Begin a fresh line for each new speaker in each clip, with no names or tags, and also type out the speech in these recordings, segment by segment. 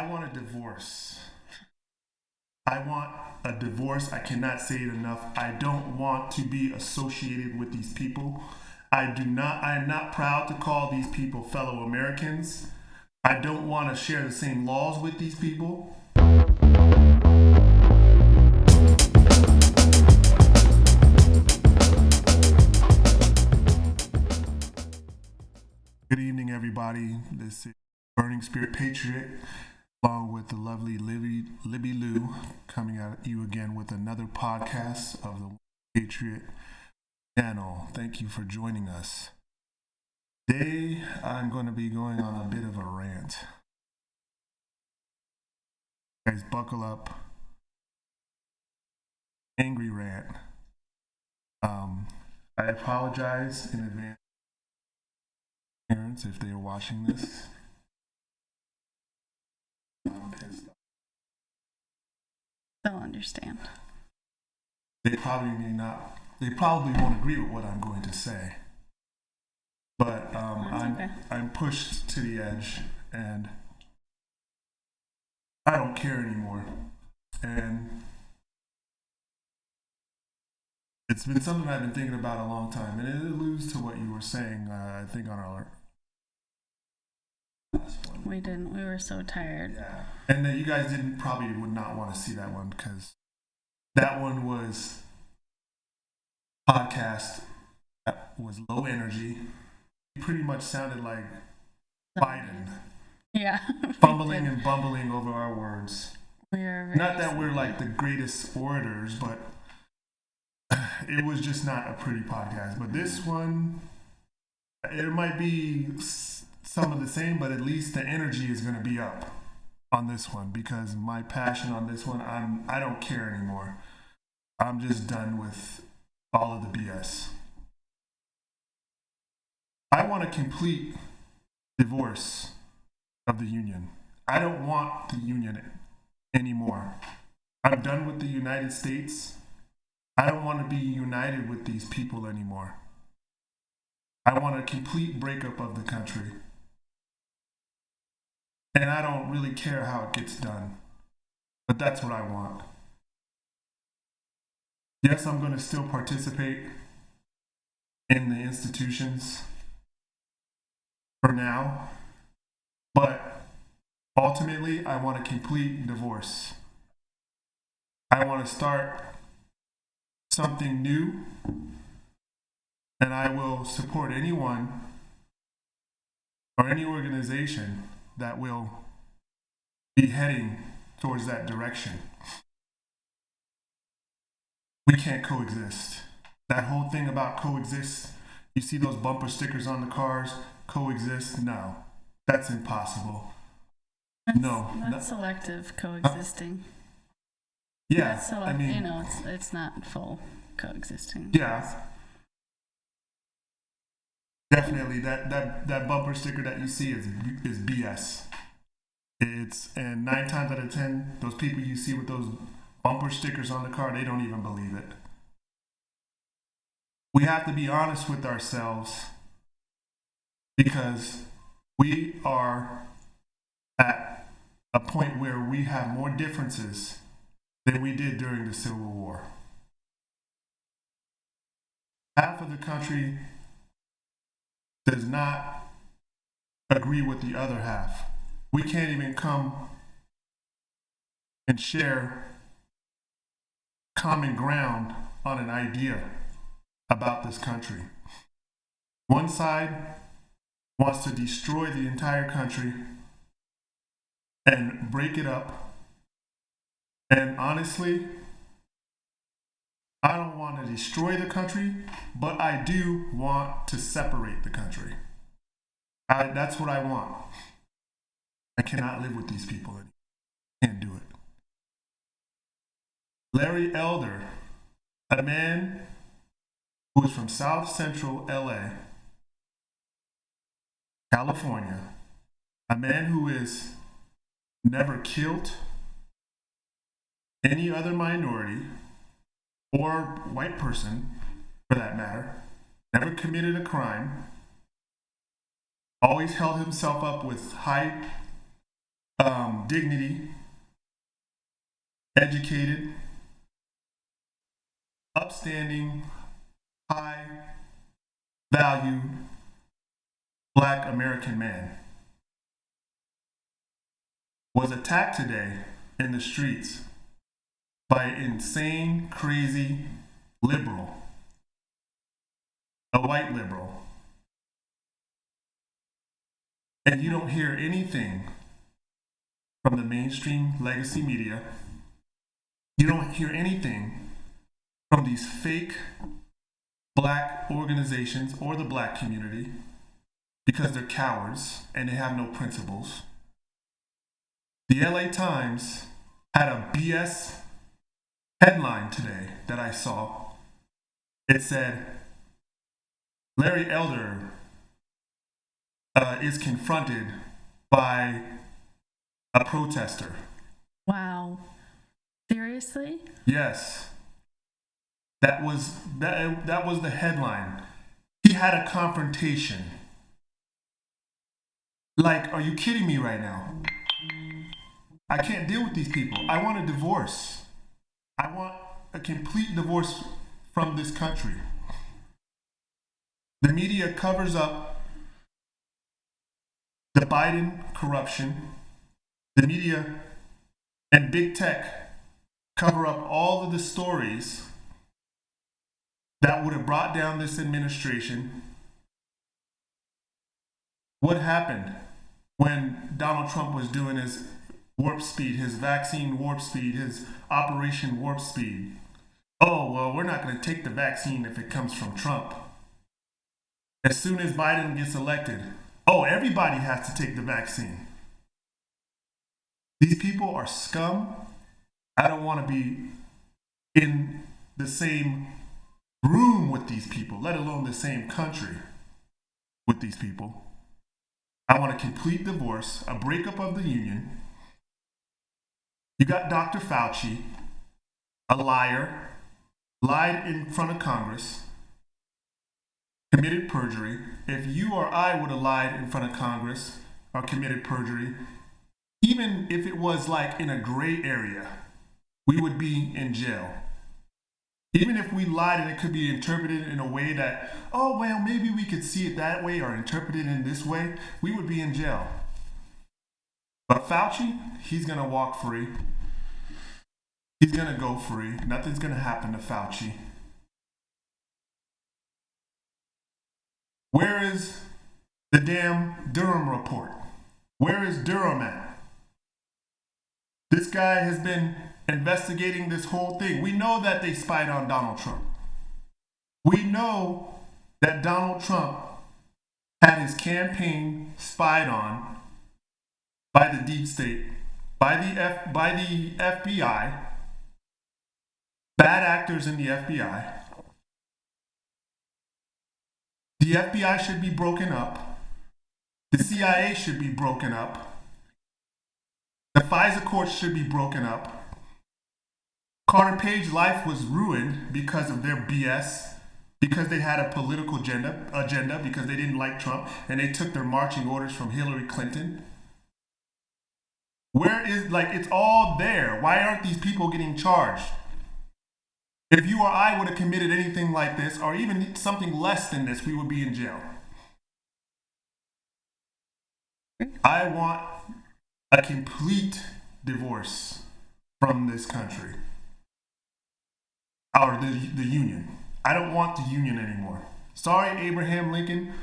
I want a divorce. I want a divorce. I cannot say it enough. I don't want to be associated with these people. I am not proud to call these people fellow Americans. I don't want to share the same laws with these people. Good evening, everybody. This is Burning Spirit Patriot, along with the lovely Libby Lioux, coming at you again with another podcast of the Patriot channel. Thank you for joining us. Today, I'm going to be going on a bit of a rant. Guys, buckle up. Angry rant. I apologize in advance, parents, if they are watching this. I'm pissed off.
They'll understand.
They probably may not. They probably won't agree with what I'm going to say. But I'm pushed to the edge, and I don't care anymore. And it's been something I've been thinking about a long time, and it alludes to what you were saying, I think, on our last one.
We didn't. We were so tired.
Yeah. And you guys would not want to see that one, because that one was podcast that was low energy. It pretty much sounded like Biden.
Yeah.
Fumbling and bumbling over our words. Not that we're like the greatest orators, but it was just not a pretty podcast. But this one, it might be some of the same, but at least the energy is going to be up on this one, because my passion on this one, I don't care anymore. I'm just done with all of the BS. I want a complete divorce of the union. I don't want the union anymore. I'm done with the United States. I don't want to be united with these people anymore. I want a complete breakup of the country. And I don't really care how it gets done. But that's what I want. Yes, I'm going to still participate in the institutions for now. But ultimately, I want a complete divorce. I want to start something new, and I will support anyone or any organization that will be heading towards that direction. We can't coexist. That whole thing about coexist, you see those bumper stickers on the cars, coexist? No, that's impossible.
That's selective coexisting.
Yeah,
I mean, it's not full coexisting.
Yeah, definitely. That bumper sticker that you see is BS. And 9 times out of 10, those people you see with those bumper stickers on the car, they don't even believe it. We have to be honest with ourselves, because we are at a point where we have more differences than we did during the Civil War. Half of the country does not agree with the other half. We can't even come and share common ground on an idea about this country. One side wants to destroy the entire country and break it up. And honestly, I don't want to destroy the country, but I do want to separate the country. That's what I want. I cannot live with these people anymore. Can't do it. Larry Elder, a man who is from South Central LA, California, a man who is never killed any other minority or white person, for that matter, never committed a crime, always held himself up with high dignity, educated, upstanding, high value Black American man was attacked today in the streets by an insane, crazy liberal, a white liberal. And you don't hear anything from the mainstream legacy media. You don't hear anything from these fake Black organizations or the Black community because they're cowards and they have no principles. The LA Times had a BS headline today that I saw. It said, Larry Elder is confronted by a protester.
Wow. Seriously?
Yes. That was the headline. He had a confrontation. Like, are you kidding me right now? I can't deal with these people. I want a divorce. I want a complete divorce from this country. The media covers up the Biden corruption. The media and big tech cover up all of the stories that would have brought down this administration. What happened when Donald Trump was doing his warp speed, his vaccine warp speed, his Operation Warp Speed? Oh, well, we're not going to take the vaccine if it comes from Trump. As soon as Biden gets elected, oh, everybody has to take the vaccine. These people are scum. I don't want to be in the same room with these people, let alone the same country with these people. I want a complete divorce, a breakup of the union. You got Dr. Fauci, a liar, lied in front of Congress, committed perjury. If you or I would have lied in front of Congress or committed perjury, even if it was like in a gray area, we would be in jail. Even if we lied and it could be interpreted in a way that, oh, well, maybe we could see it that way or interpret it in this way, we would be in jail. But Fauci, he's going to walk free. He's going to go free. Nothing's going to happen to Fauci. Where is the damn Durham report? Where is Durham at? This guy has been investigating this whole thing. We know that they spied on Donald Trump. We know that Donald Trump had his campaign spied on by the deep state, by the FBI, bad actors in the FBI. The FBI should be broken up. The CIA should be broken up. The FISA courts should be broken up. Carter Page's life was ruined because of their BS, because they had a political agenda, because they didn't like Trump, and they took their marching orders from Hillary Clinton. Where is, it's all there. Why aren't these people getting charged? If you or I would have committed anything like this, or even something less than this, we would be in jail. I want a complete divorce from this country. Or the union. I don't want the union anymore. Sorry, Abraham Lincoln.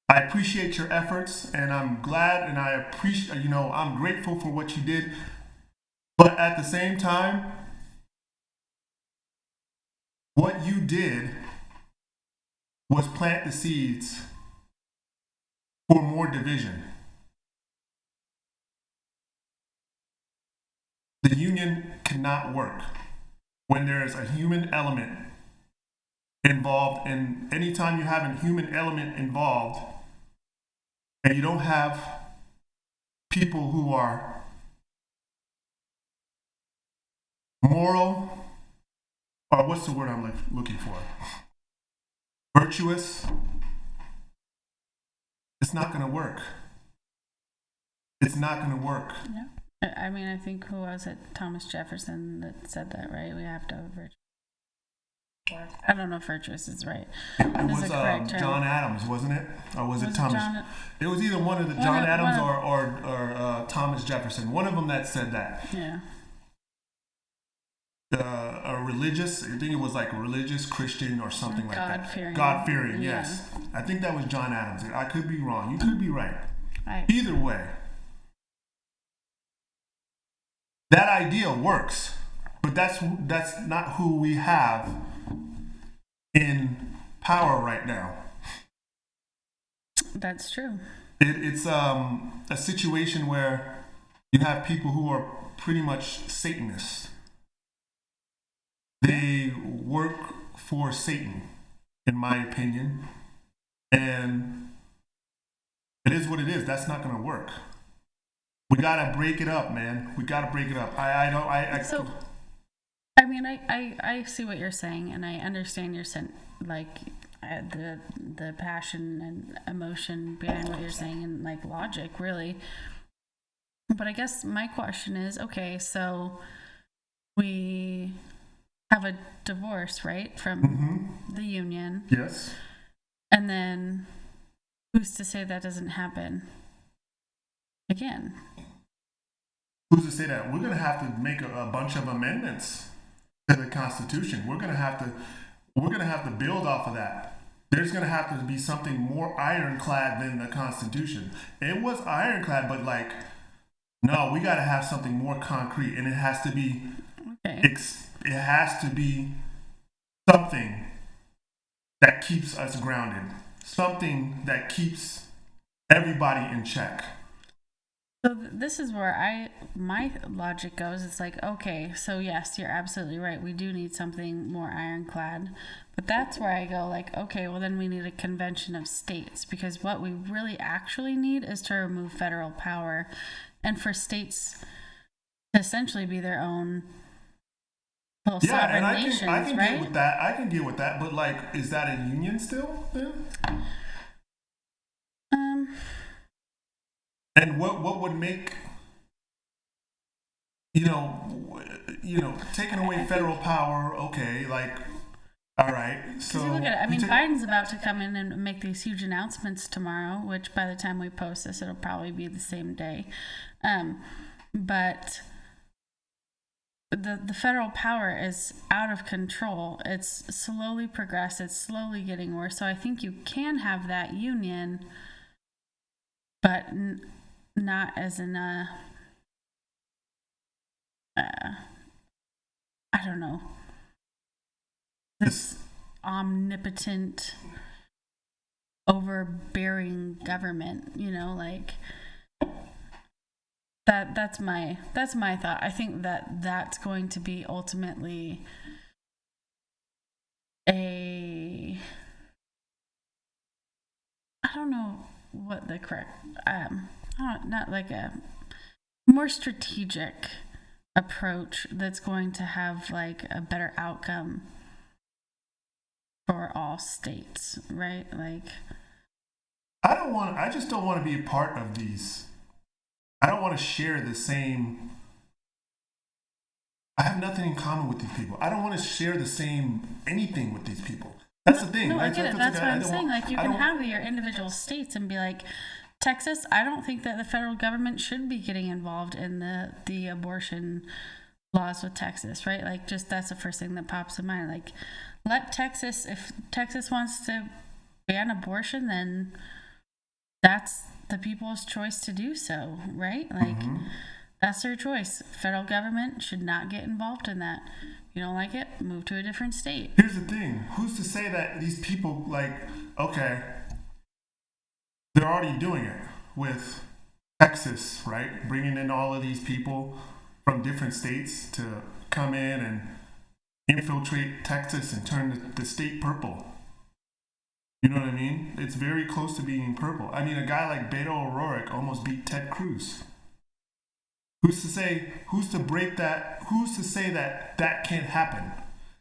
I appreciate your efforts, and I'm glad, and I appreciate, I'm grateful for what you did. But at the same time, what you did was plant the seeds for more division. The union cannot work when there is a human element involved, and anytime you have a human element involved and you don't have people who are moral, or what's the word I'm looking for? Virtuous, it's not going to work. It's not going to work.
Yeah. I mean, I think, who was it? Thomas Jefferson that said that, right? We have to have virtue. I don't know if virtuous is right.
It was John Adams, wasn't it? Or was it Thomas? It was either one of the John Adams or Thomas Jefferson. One of them that said that.
Yeah.
A religious, I think it was like religious Christian or something like that. God-fearing, yes. I think that was John Adams. I could be wrong. You could be right. Either way, that idea works, but that's not who we have in power right now.
That's true.
It's a situation where you have people who are pretty much Satanists. They work for Satan, in my opinion, and it is what it is. That's not going to work. We gotta break it up, man. We gotta break it up. I
see what you're saying, and I understand your the passion and emotion behind what you're saying, and like logic, really. But I guess my question is, okay, so we have a divorce, right, from the union.
Yes.
And then who's to say that doesn't happen again?
Who's to say that? We're going to have to make a bunch of amendments to the Constitution. We're going to have to build off of that. There's going to have to be something more ironclad than the Constitution. It was ironclad, but like, no, we got to have something more concrete, and it has to be it has to be something that keeps us grounded, something that keeps everybody in check.
So this is where my logic goes. It's like, okay, so yes, you're absolutely right. We do need something more ironclad. But that's where I go like, okay, well then we need a convention of states, because what we really actually need is to remove federal power and for states to essentially be their own little sovereign nations,
I can
right?
get with that. I can get with that. But like, is that a union still then? And what would make, taking away federal power, okay, like, all right. So
look at it. I mean, Biden's about to come in and make these huge announcements tomorrow, which by the time we post this, it'll probably be the same day. But the federal power is out of control. It's slowly progressed. It's slowly getting worse. So I think you can have that union, but not as in a, I don't know, this omnipotent, overbearing government, like that's my thought. I think that's going to be ultimately I don't know what the correct, not like a more strategic approach that's going to have like a better outcome for all states, right? Like,
I just don't want to be a part of these. I don't want to share the same. I have nothing in common with these people. I don't want to share the same anything with these people. That's the thing.
No, I get it. That's what I'm saying. Like, you can have your individual states and be like, Texas, I don't think that the federal government should be getting involved in the abortion laws with Texas, right? Like, just that's the first thing that pops in mind. Like, let Texas, if Texas wants to ban abortion, then that's the people's choice to do so, right? Like, that's their choice. Federal government should not get involved in that. If you don't like it, move to a different state.
Here's the thing. Who's to say that these people, like, okay, they're already doing it with Texas, right? Bringing in all of these people from different states to come in and infiltrate Texas and turn the state purple. You know what I mean? It's very close to being purple. I mean, a guy like Beto O'Rourke almost beat Ted Cruz. Who's to say that can't happen?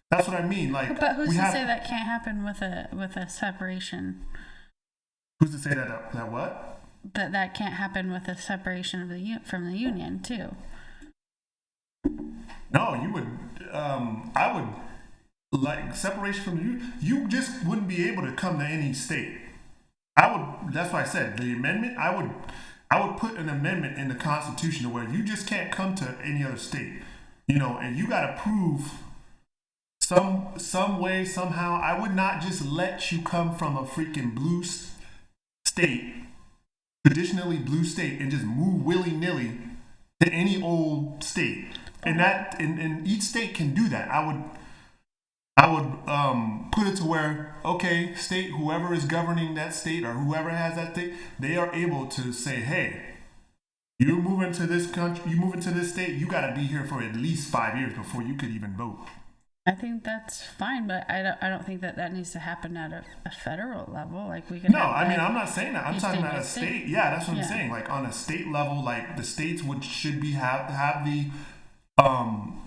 That's what I mean. Like,
but who's to say that can't happen with a separation?
Who's to say that what?
that can't happen with the separation of from the union too.
No, you would. I would like separation from the union. You just wouldn't be able to come to any state. I would. That's why I said the amendment. I would put an amendment in the Constitution where you just can't come to any other state. And you got to prove some way, somehow. I would not just let you come from a freaking blue state, traditionally blue state, and just move willy-nilly to any old state. And each state can do that. I would put it to where, okay, state, whoever is governing that state or whoever has that state, they are able to say, hey, you're moving to this country, you moving to this state, you got to be here for at least 5 years before you could even vote.
I think that's fine, but I don't think that needs to happen at a federal level. Like we can.
No, I mean I'm not saying that. I'm talking about a state. Yeah, that's what I'm saying. Like on a state level, like the states should have the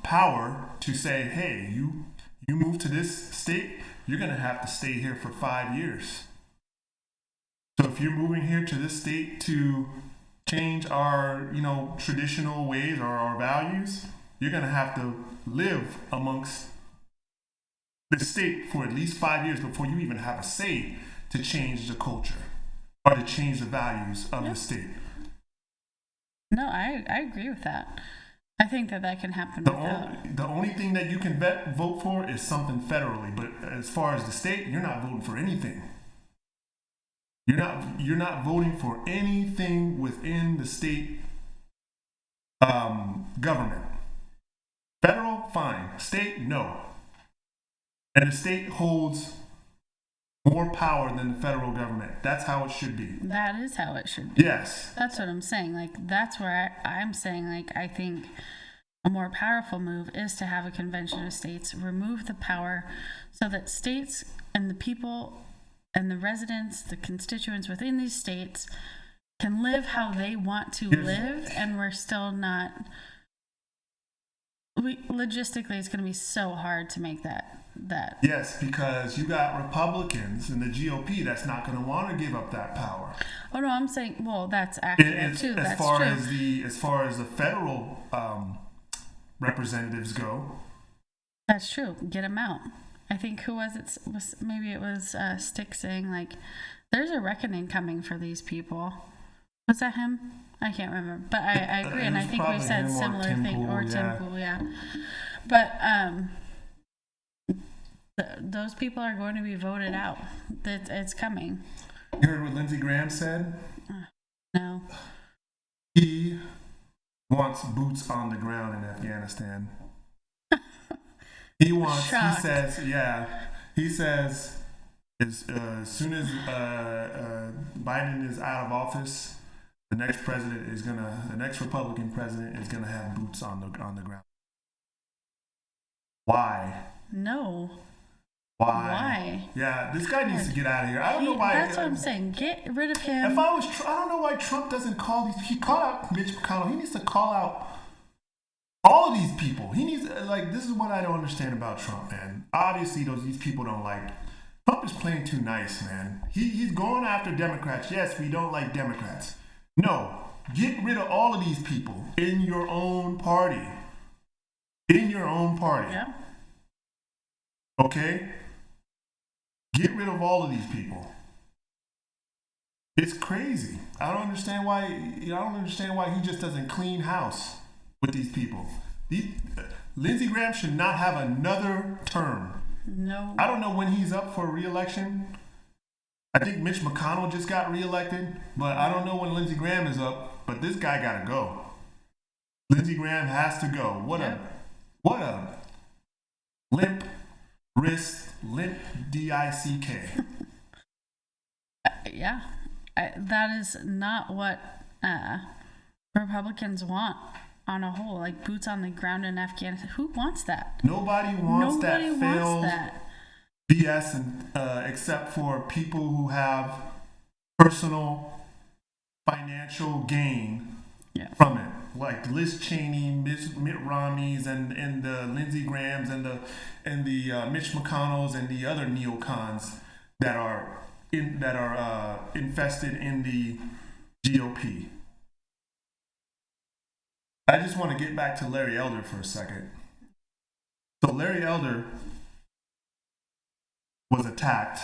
power to say, hey, you move to this state, you're gonna have to stay here for 5 years. So if you're moving here to this state to change our traditional ways or our values, you're gonna have to live amongst the state for at least 5 years before you even have a say to change the culture or to change the values of the state.
No, I agree with that. I think that can happen.
The only thing that you can vote for is something federally, but as far as the state, you're not voting for anything. You're not voting for anything within the state government. Federal, fine. State, no. And the state holds more power than the federal government. That's how it should be.
That is how it should be.
Yes.
That's what I'm saying. Like, that's where I'm saying, like, I think a more powerful move is to have a convention of states, remove the power so that states and the people and the residents, the constituents within these states can live how they want to live, and we're still not... logistically, it's going to be so hard to make that.
Yes, because you got Republicans in the GOP that's not going to want to give up that power.
Oh no, I'm saying, well, that's accurate too. That's true.
As far as the federal representatives go,
that's true. Get them out. I think maybe it was Stick saying like, "There's a reckoning coming for these people." Was that him? I can't remember, but I agree, and I think we've said similar thing. Or Tim Pool, yeah. But those people are going to be voted out. It's coming.
You heard what Lindsey Graham said?
No.
He wants boots on the ground in Afghanistan. He says as soon as Biden is out of office, the next Republican president is gonna have boots on the ground. Why?
No.
Why? Yeah, this guy needs to get out of here. I don't know why.
That's what I'm saying. Get rid of him.
If I don't know why Trump doesn't call these. He called out Mitch McConnell. He needs to call out all of these people. He needs this is what I don't understand about Trump, man. Obviously, these people don't like. Trump is playing too nice, man. He's going after Democrats. Yes, we don't like Democrats. No, get rid of all of these people in your own party. In your own party.
Yeah.
Okay? Get rid of all of these people. It's crazy. I don't understand why he just doesn't clean house with these people. Lindsey Graham should not have another term.
No.
I don't know when he's up for re-election. I think Mitch McConnell just got re-elected, but I don't know when Lindsey Graham is up. But this guy gotta go. Lindsey Graham has to go. What a limp wrist, limp D-I-C-K.
Yeah, that is not what Republicans want on a whole. Like boots on the ground in Afghanistan. Who wants that?
Nobody wants that failed BS, except for people who have personal financial gain from it. Like Liz Cheney, Mitt Romney's, and the Lindsey Grahams, and the Mitch McConnells, and the other neocons that are infested in the GOP. I just want to get back to Larry Elder for a second. So Larry Elder was attacked,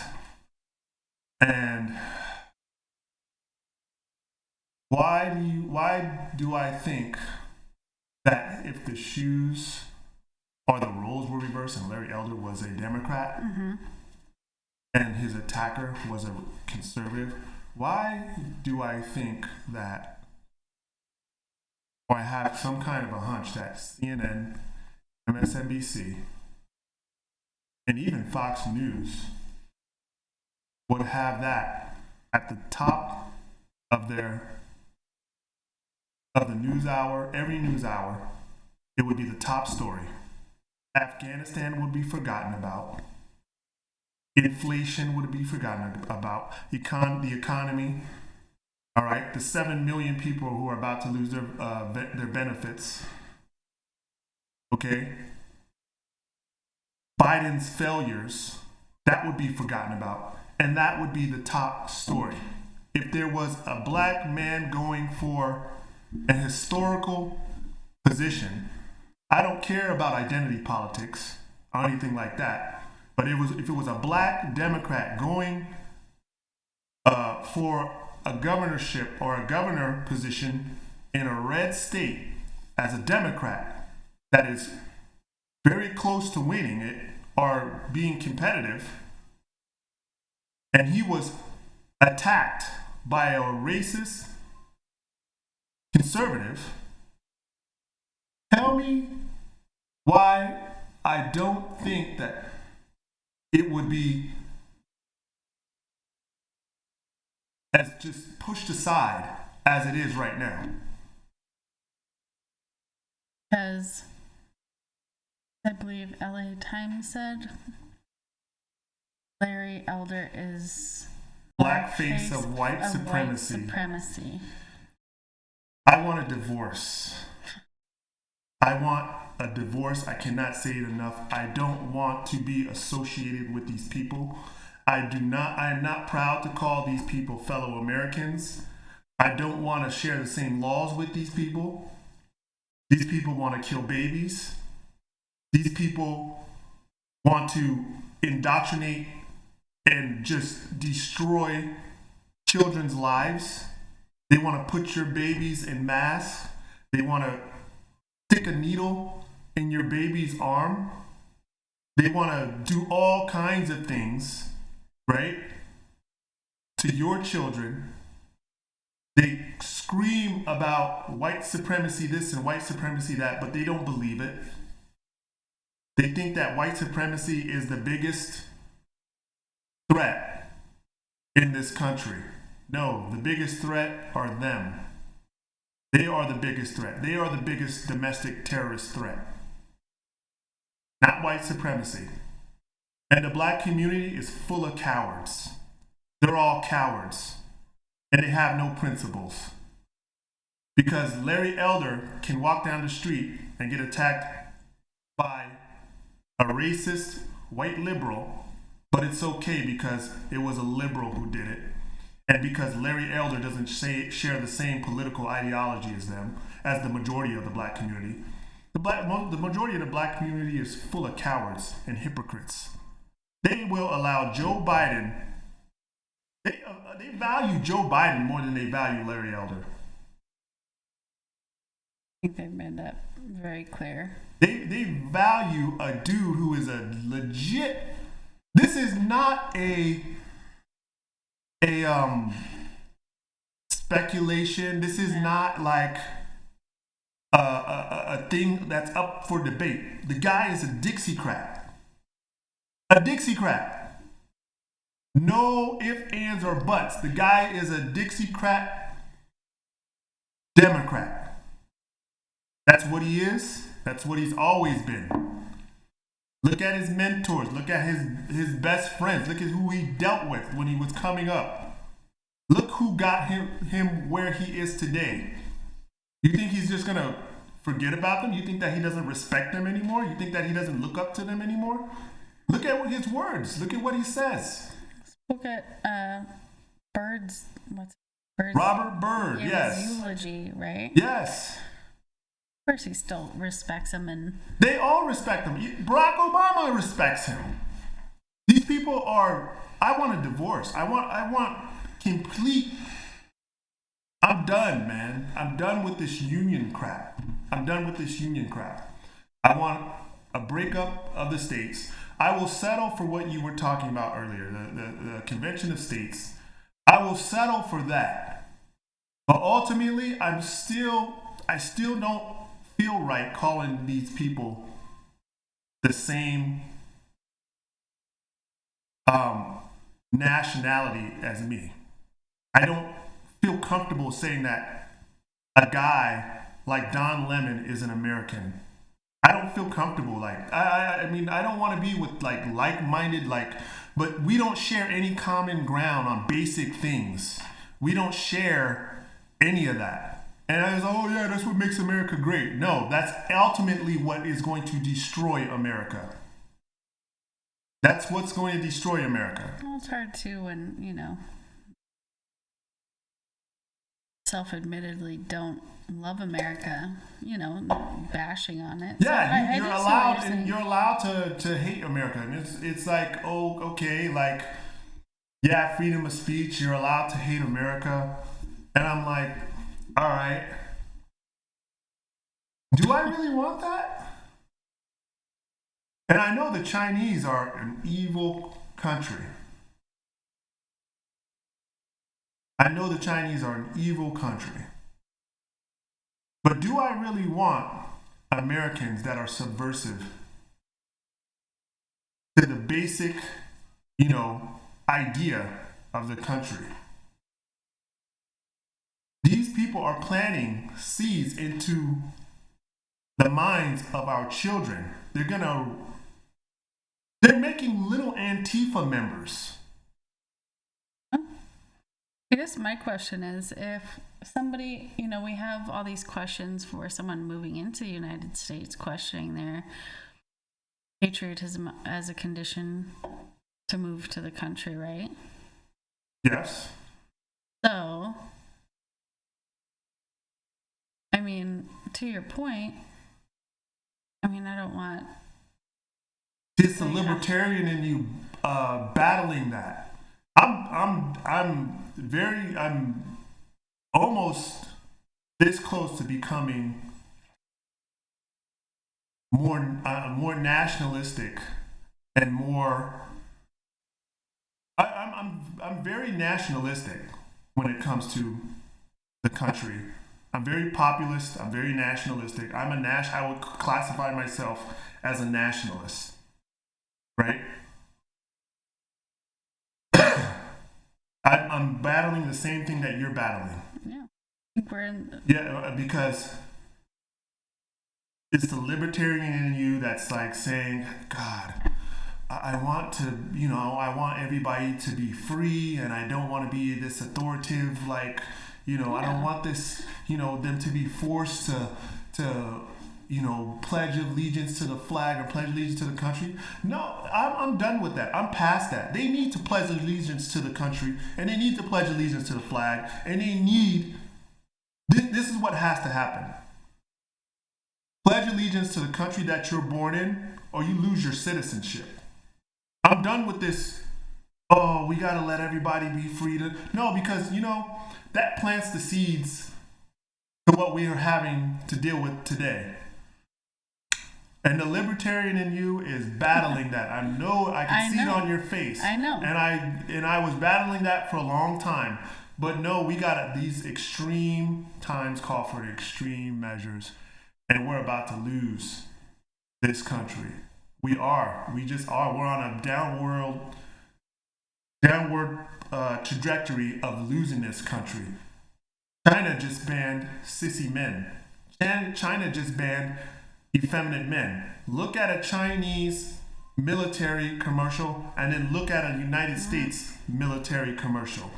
and why do I think that if the shoes or the roles were reversed and Larry Elder was a Democrat and his attacker was a conservative, why do I think that, or I have some kind of a hunch that CNN, MSNBC, and even Fox News would have that at the top of the news hour, every news hour? It would be the top story. Afghanistan would be forgotten about. Inflation would be forgotten about. The economy, all right, the 7 million people who are about to lose their benefits, okay? Biden's failures, that would be forgotten about. And that would be the top story. If there was a black man going for a historical position, I don't care about identity politics or anything like that, but if it was a black Democrat going for a governorship or a governor position in a red state as a Democrat that is very close to winning it or being competitive, and he was attacked by a racist conservative, tell me why I don't think that it would be as just pushed aside as it is right now.
Because I believe LA Times said Larry Elder is
blackface of white supremacy. I want a divorce. I want a divorce. I cannot say it enough. I don't want to be associated with these people. I am not proud to call these people fellow Americans. I don't want to share the same laws with these people. These people want to kill babies. These people want to indoctrinate and just destroy children's lives. They want to put your babies in masks. They want to stick a needle in your baby's arm. They want to do all kinds of things, right, to your children. They scream about white supremacy this and white supremacy that, but they don't believe it. They think that white supremacy is the biggest threat in this country. No, the biggest threat are them. They are the biggest threat. They are the biggest domestic terrorist threat. Not white supremacy. And the black community is full of cowards. They're all cowards. And they have no principles. Because Larry Elder can walk down the street and get attacked by a racist white liberal, but it's okay because it was a liberal who did it. And because Larry Elder doesn't share the same political ideology as them, as the majority of the black community. The majority of the black community is full of cowards and hypocrites. They will allow Joe Biden, they value Joe Biden more than they value Larry Elder.
I think they've made that very clear.
They value a dude who is a legit, this is not a speculation. This is not like a thing that's up for debate. The guy is a Dixiecrat. A Dixiecrat. No ifs, ands, or buts. The guy is a Dixiecrat Democrat. That's what he is. That's what he's always been. Look at his mentors. Look at his best friends. Look at who he dealt with when he was coming up. Look who got him where he is today. You think he's just going to forget about them? You think that he doesn't respect them anymore? You think that he doesn't look up to them anymore? Look at his words. Look at what he says.
Look at Bird's
Robert Byrd, yes.
Eulogy, right?
Yes.
Of course, he still respects him, and
they all respect him. Barack Obama respects him. These people are. I want a divorce. I want complete. I'm done, man. I'm done with this union crap. I want a breakup of the states. I will settle for what you were talking about earlier, the Convention of States. I will settle for that. But ultimately, I still don't feel right calling these people the same nationality as me. I don't feel comfortable saying that a guy like Don Lemon is an American. I don't feel comfortable. I mean, I don't want to be with like-minded, but we don't share any common ground on basic things. We don't share any of that. And I was, oh yeah, that's what makes America great. No, that's ultimately what is going to destroy America. That's what's going to destroy America.
Well, it's hard too when, self-admittedly don't love America, bashing on it.
Yeah, so you're allowed to hate America. And it's like, oh, okay, yeah, freedom of speech, you're allowed to hate America. And I'm like, all right. Do I really want that? And I know the Chinese are an evil country. But do I really want Americans that are subversive to the basic, idea of the country? These people are planting seeds into the minds of our children. They're making little Antifa members.
I guess my question is, if somebody, we have all these questions for someone moving into the United States, questioning their patriotism as a condition to move to the country, right?
Yes.
So, I mean, to your point, I don't want...
It's the libertarian in you battling that. I'm almost this close to becoming more nationalistic and more. I'm very nationalistic when it comes to the country. I'm very populist. I'm very nationalistic. I would classify myself as a nationalist, right? I'm battling the same thing that you're battling. Yeah. Because it's the libertarian in you that's like saying, God, I want everybody to be free, and I don't want to be this authoritative, I don't want this, them to be forced to pledge allegiance to the flag or pledge allegiance to the country. No, I'm done with that. I'm past that. They need to pledge allegiance to the country, and they need to pledge allegiance to the flag, and they need, this is what has to happen. Pledge allegiance to the country that you're born in, or you lose your citizenship. I'm done with this, oh, we gotta let everybody be free to, no, because, that plants the seeds to what we are having to deal with today. And the libertarian in you is battling that. I can see it on your face.
I know.
And I was battling that for a long time. But no, we got these extreme times call for extreme measures. And we're about to lose this country. We just are. We're on a downward trajectory of losing this country. China just banned sissy men. China just banned effeminate men. Look at a Chinese military commercial and then look at a United States military commercial.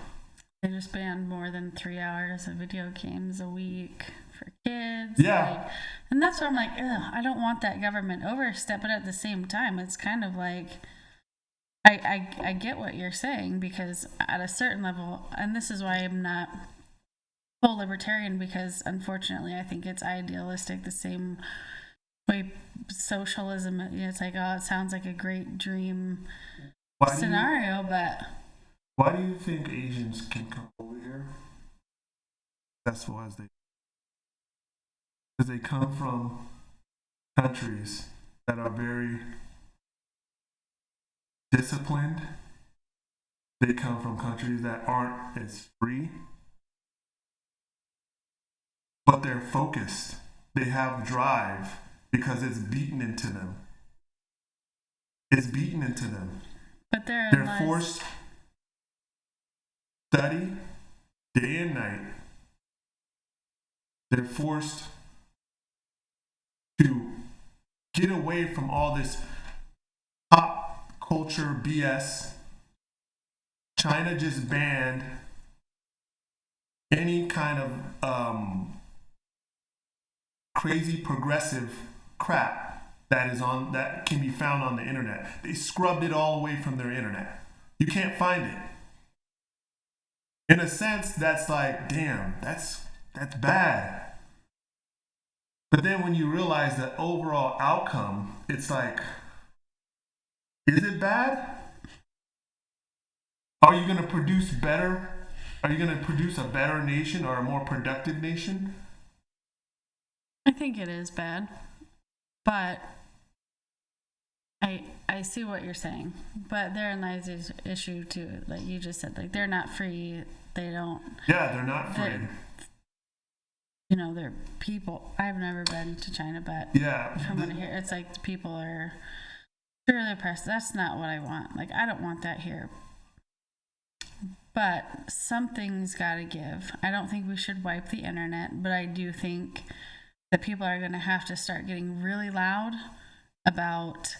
They just banned more than 3 hours of video games a week for kids.
Yeah.
And that's where I'm like, I don't want that government overstep, but at the same time, it's kind of like, I get what you're saying, because at a certain level, and this is why I'm not full libertarian because, unfortunately, I think it's idealistic the same way socialism. It's like, oh, it sounds like a great dream scenario, but
why do you think Asians can come over here? Successful as they, because they come from countries that are very disciplined. They come from countries that aren't as free, but they're focused. They have drive because it's beaten into them. It's beaten into them.
But
they're forced to study day and night. They're forced to get away from all this pop culture BS. China just banned any kind of crazy progressive crap that can be found on the internet. They scrubbed it all away from their internet. You can't find it. In a sense, that's like, damn, that's bad. But then when you realize the overall outcome, it's like, is it bad? Are you going to produce better? Are you going to produce a better nation or a more productive nation?
I think it is bad. But I see what you're saying. But therein lies this issue too. Like you just said, like they're not free. They don't.
Yeah, they're not free.
They're people. I've never been to China, but from what I hear, it's like the people are really oppressed. That's not what I want. Like I don't want that here. But something's got to give. I don't think we should wipe the internet, but I do think that people are going to have to start getting really loud
about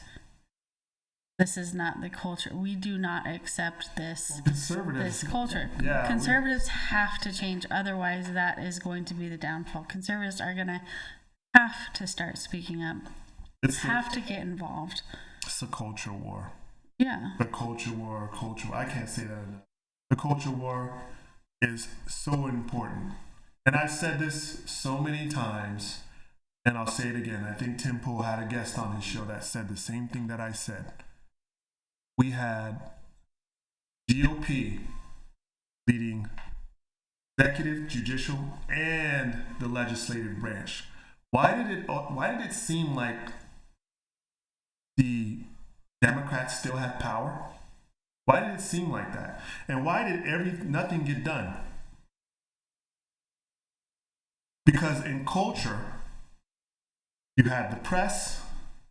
this is not the culture. We do not accept this culture.
Yeah,
conservatives have to change. Otherwise, that is going to be the downfall. Conservatives are going to have to start speaking up. Have to get involved.
It's a culture war.
Yeah.
The culture war. I can't say that enough. The culture war is so important. And I've said this so many times, and I'll say it again. I think Tim Pool had a guest on his show that said the same thing that I said. We had GOP leading executive, judicial, and the legislative branch. Why did it seem like the Democrats still had power? Why did it seem like that? And why did nothing get done? Because in culture, you had the press,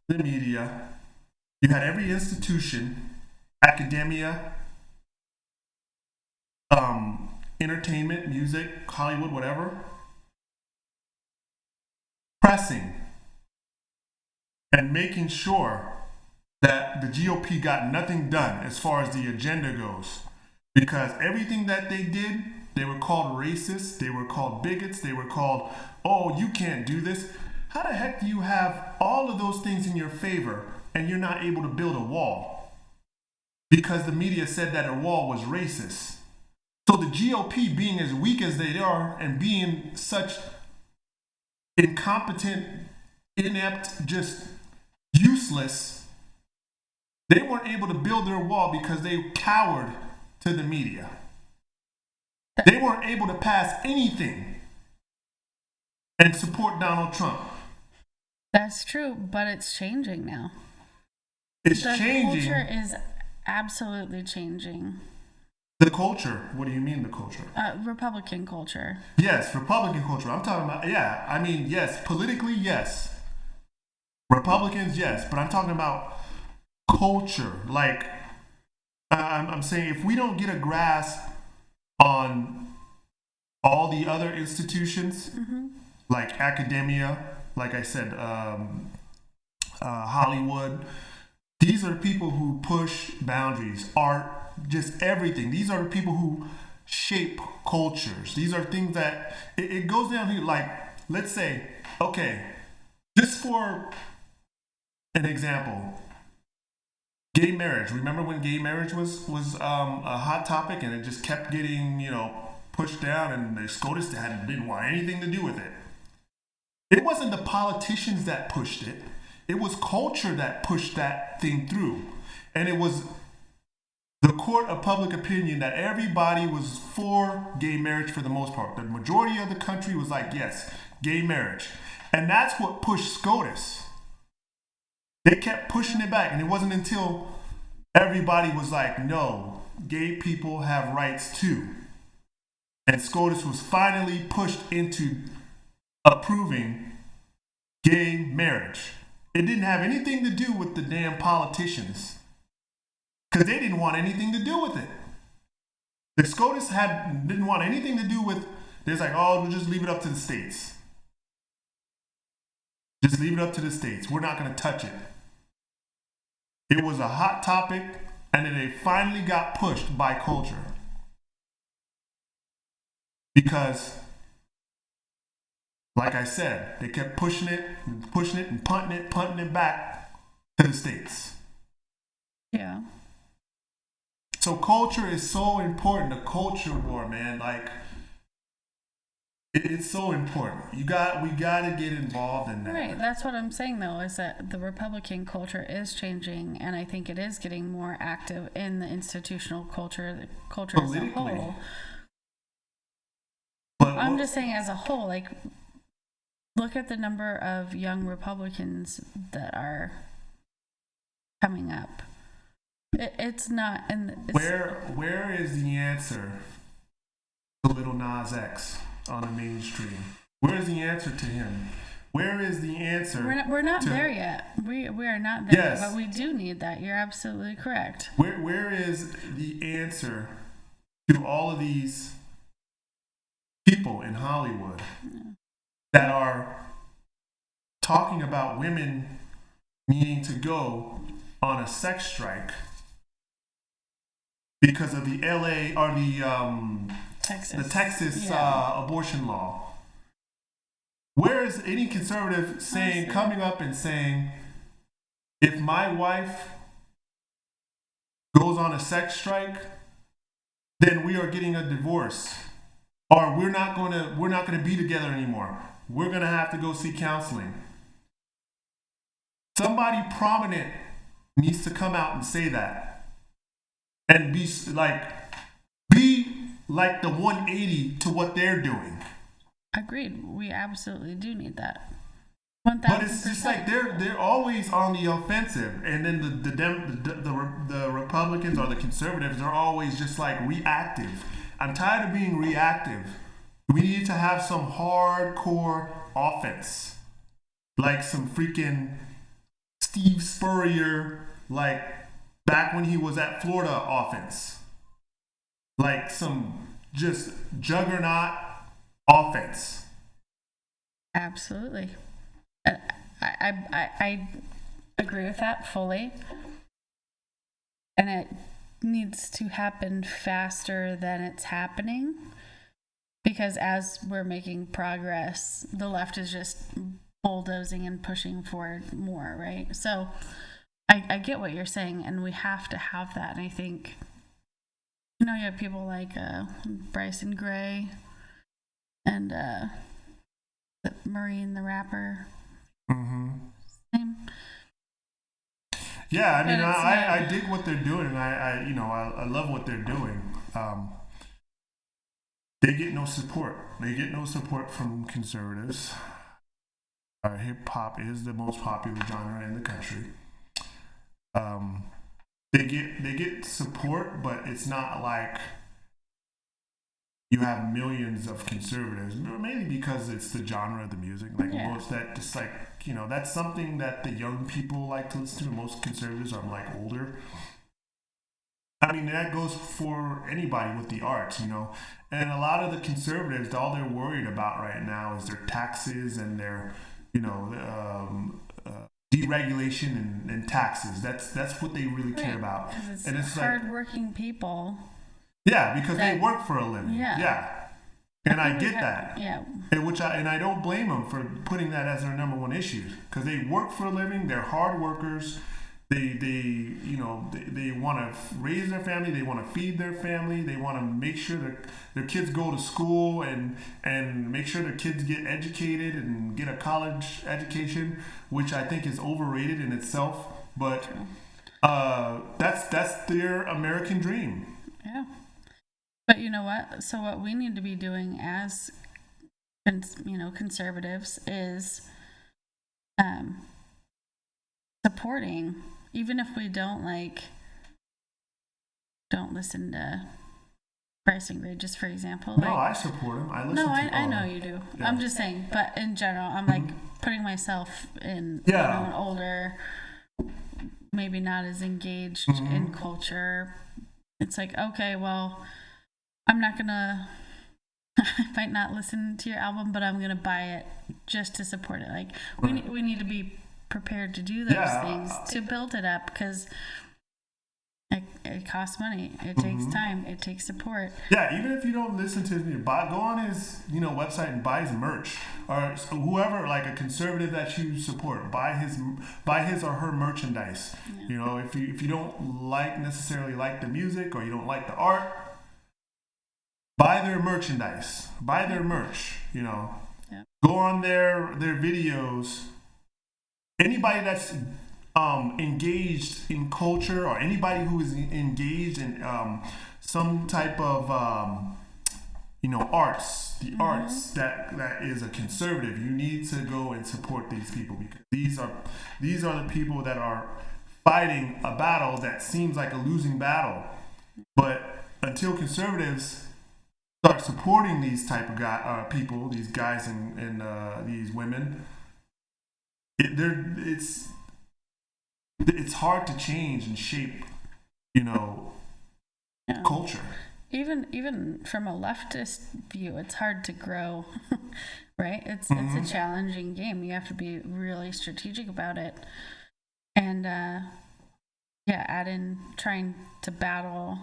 the media, you had every institution, academia, entertainment, music, Hollywood, whatever, pressing and making sure that the GOP got nothing done as far as the agenda goes. Because everything that they did, they were called racist, they were called bigots, they were called, oh, you can't do this. How the heck do you have all of those things in your favor and you're not able to build a wall? Because the media said that a wall was racist. So the GOP being as weak as they are and being such incompetent, inept, just useless, they weren't able to build their wall because they cowered to the media. They weren't able to pass anything and support Donald Trump.
That's true, but it's changing now.
It's changing.
The culture is absolutely changing.
The culture? What do you mean the culture?
Republican culture.
Yes, Republican culture. I'm talking about, yes, politically, yes. Republicans, yes, but I'm talking about culture. Like, I'm saying if we don't get a grasp on all the other institutions, like academia, like I said, Hollywood, these are people who push boundaries, art, just everything. These are the people who shape cultures. These are things that, it goes down here, like, let's say, okay, just for an example, gay marriage. Remember when gay marriage was a hot topic and it just kept getting, pushed down, and the SCOTUS didn't want anything to do with it. It wasn't the politicians that pushed it. It was culture that pushed that thing through. And it was the court of public opinion that everybody was for gay marriage for the most part. The majority of the country was like, yes, gay marriage. And that's what pushed SCOTUS. They kept pushing it back. And it wasn't until everybody was like, no, gay people have rights too. And SCOTUS was finally pushed into approving gay marriage. It didn't have anything to do with the damn politicians, because they didn't want anything to do with it. The SCOTUS didn't want anything to do with. They're like, oh, we'll just leave it up to the states. Just leave it up to the states. We're not going to touch it. It was a hot topic, and then they finally got pushed by culture. Because, like I said, they kept pushing it and punting it back to the states.
Yeah.
So culture is so important. The culture war, man. Like, it's so important. We got to get involved in that.
Right. That's what I'm saying, though, is that the Republican culture is changing, and I think it is getting more active in the institutional culture, the culture as a whole. But I'm just saying, as a whole, like, look at the number of young Republicans that are coming up. It's not. And
where is the answer to Lil Nas X on the mainstream? Where is the answer to him? Where is the answer?
We're not there yet. We are not there, yes. But we do need that. You're absolutely correct.
Where is the answer to all of these people in Hollywood that are talking about women needing to go on a sex strike because of the LA or the Texas abortion law? Where is any conservative coming up and saying, if my wife goes on a sex strike, then we are getting a divorce? Or we're not gonna be together anymore. We're gonna have to go seek counseling. Somebody prominent needs to come out and say that, and be like the 180 to what they're doing.
Agreed. We absolutely do need that. 1,000%.
But it's just like they're always on the offensive, and then the Republicans or the conservatives are always just like reactive. I'm tired of being reactive. We need to have some hardcore offense. Like some freaking Steve Spurrier, like back when he was at Florida offense. Like some just juggernaut offense.
Absolutely. I agree with that fully. And it needs to happen faster than it's happening, because as we're making progress, the left is just bulldozing and pushing forward more, right? So I get what you're saying, and we have to have that. And I think, you have people like Bryson Gray and the Marine the rapper.
Mm-hmm.
Same.
Yeah, I mean, I dig what they're doing, and I love what they're doing. They get no support. They get no support from conservatives. Hip hop is the most popular genre in the country. They get support, but it's not like you have millions of conservatives. Mainly because it's the genre of the music. Like most that just like that's something that the young people like to listen to. Most conservatives are like older. I mean, that goes for anybody with the arts, And a lot of the conservatives, all they're worried about right now is their taxes and their, deregulation and taxes. That's what they really care about.
And it's hardworking people.
Yeah, because they work for a living. Yeah. And I get that.
Yeah.
And I don't blame them for putting that as their number one issue, because they work for a living. They're hard workers. they want to raise their family, they want to feed their family, they want to make sure that their kids go to school and make sure their kids get educated and get a college education, which I think is overrated in itself. But that's their American dream.
Yeah. But you know what? So what we need to be doing as conservatives is supporting, even if we don't listen to Bryson Gray, just for example.
No, I support him.
I know you do. Yeah. I'm just saying, but in general, I'm like putting myself in an older, maybe not as engaged in culture. It's like, okay, well, I'm not gonna I might not listen to your album, but I'm gonna buy it just to support it. Like we need to be prepared to do those things to build it up, because it costs money, it takes time, it takes support.
Yeah, even if you don't listen to him, go on his website and buy his merch, or whoever, like a conservative that you support, buy his or her merchandise. Yeah. If you don't necessarily like the music, or you don't like the art, buy their merchandise, buy their merch. Yeah. Go on their videos. Anybody that's engaged in culture, or anybody who is engaged in some type of arts, arts that is a conservative, you need to go and support these people, because these are the people that are fighting a battle that seems like a losing battle. But until conservatives start supporting these type of people, these guys and these women, it's hard to change and shape, culture.
Even from a leftist view, it's hard to grow, right? It's a challenging game. You have to be really strategic about it, and add in trying to battle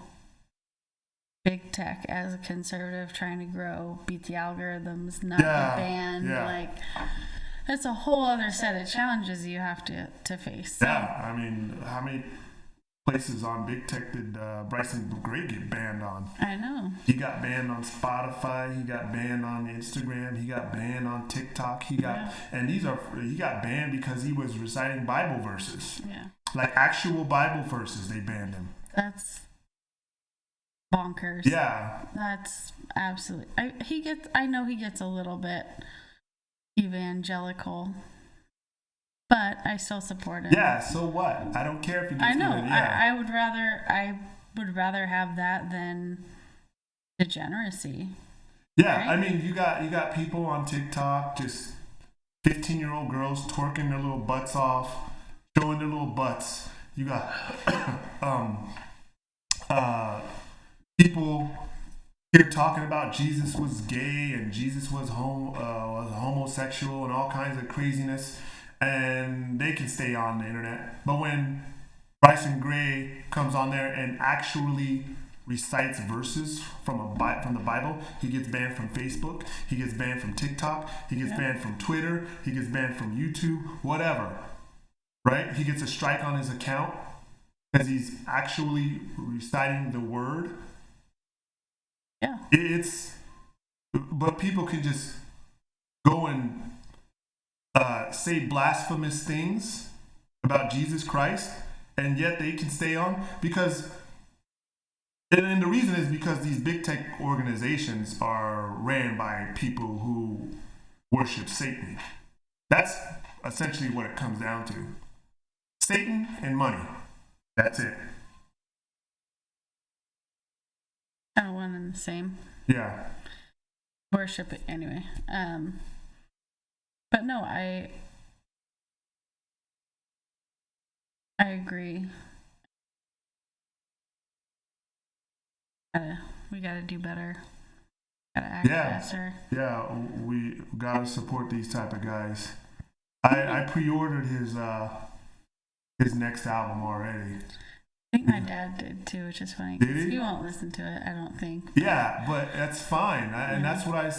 big tech as a conservative, trying to grow, beat the algorithms, not get banned, It's a whole other set of challenges you have to face.
Yeah, I mean, how many places on big tech did Bryson Gray get banned on?
I know.
He got banned on Spotify. He got banned on Instagram. He got banned on TikTok. He got banned because he was reciting Bible verses. Yeah. Like actual Bible verses, they banned him.
That's bonkers.
Yeah.
That's absolutely. I know he gets a little bit evangelical, but I still support him.
Yeah, so what? I don't care if he gets
I know. I would rather have that than degeneracy.
Yeah,
right?
I mean, you got people on TikTok, just 15-year-old girls twerking their little butts off, showing their little butts. You got people here talking about Jesus was gay and Jesus was homosexual and all kinds of craziness, and they can stay on the internet. But when Bryson Gray comes on there and actually recites verses from the Bible, he gets banned from Facebook, he gets banned from TikTok, he gets banned from Twitter, he gets banned from YouTube, whatever. Right? He gets a strike on his account because he's actually reciting the word.
Yeah.
But people can just go and say blasphemous things about Jesus Christ, and yet they can stay on because, and the reason is because these big tech organizations are ran by people who worship Satan. That's essentially what it comes down to. Satan and money. That's it.
Kind of one and the same.
Yeah.
Worship it anyway. But no, I agree. We gotta do better. Gotta act faster.
Yeah, we gotta support these type of guys. I pre-ordered his next album already.
I think my dad did too, which is funny.
Did he?
He won't listen to it, I don't think.
Yeah, but that's fine, and that's what I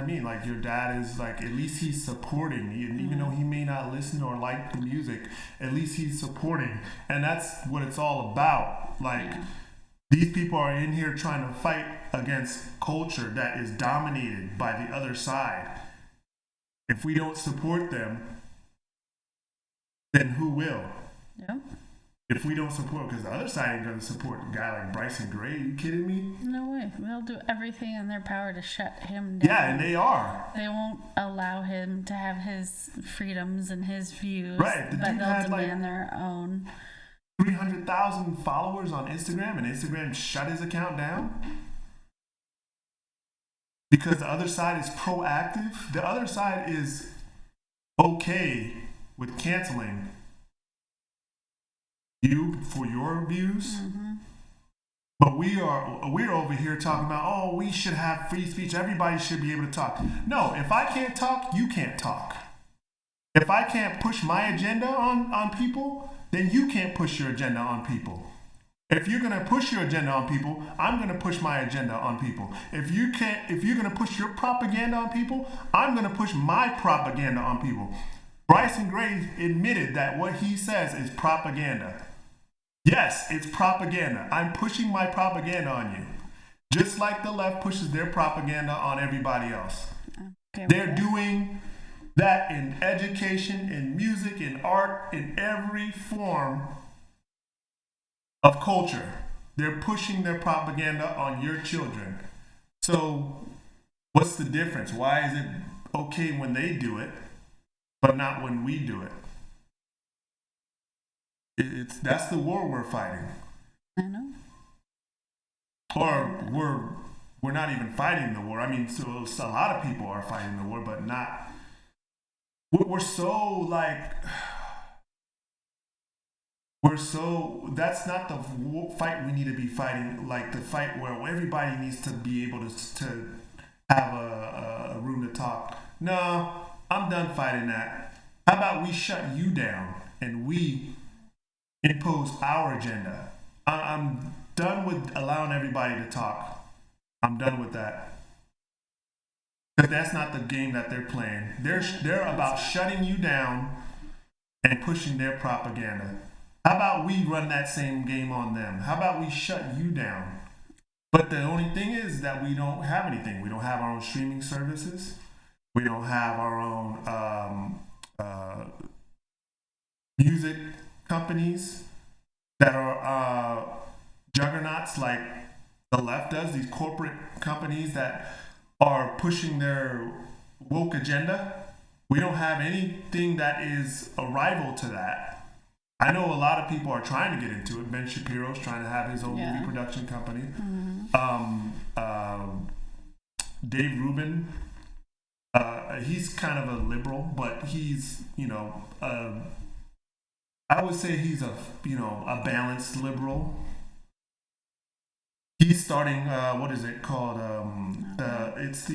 mean. Like your dad is like, at least he's supporting, even though he may not listen or like the music. At least he's supporting, and that's what it's all about. Like these people are in here trying to fight against culture that is dominated by the other side. If we don't support them, then who will?
Yep.
If we don't support, because the other side ain't going to support a guy like Bryson Gray. Are you kidding me?
No way. They'll do everything in their power to shut him down.
Yeah, and they are.
They won't allow him to have his freedoms and his views.
Right.
But they'll demand their own.
300,000 followers on Instagram, and Instagram shut his account down because the other side is proactive. The other side is okay with canceling you for your views, but we're over here talking about, oh, we should have free speech. Everybody should be able to talk. No, if I can't talk, you can't talk. If I can't push my agenda on people, then you can't push your agenda on people. If you're gonna push your agenda on people, I'm gonna push my agenda on people. If you're gonna push your propaganda on people, I'm gonna push my propaganda on people. Bryson Gray admitted that what he says is propaganda. Yes, it's propaganda. I'm pushing my propaganda on you. Just like the left pushes their propaganda on everybody else. Okay, they're doing that in education, in music, in art, in every form of culture. They're pushing their propaganda on your children. So what's the difference? Why is it okay when they do it, but not when we do it? That's the war we're fighting.
I know.
Or we're not even fighting the war. I mean, so a lot of people are fighting the war, but not. We're so that's not the fight we need to be fighting. Like the fight where everybody needs to be able to have a room to talk. No, I'm done fighting that. How about we shut you down and we impose our agenda? I'm done with allowing everybody to talk. I'm done with that. Because that's not the game that they're playing. They're about shutting you down and pushing their propaganda. How about we run that same game on them? How about we shut you down? But the only thing is that we don't have anything. We don't have our own streaming services. We don't have our own music companies that are juggernauts like the left does, these corporate companies that are pushing their woke agenda. We don't have anything that is a rival to that. I know a lot of people are trying to get into it. Ben Shapiro's trying to have his own movie production company. Dave Rubin, he's kind of a liberal, but he's, I would say he's a balanced liberal. He's starting, what is it called? It's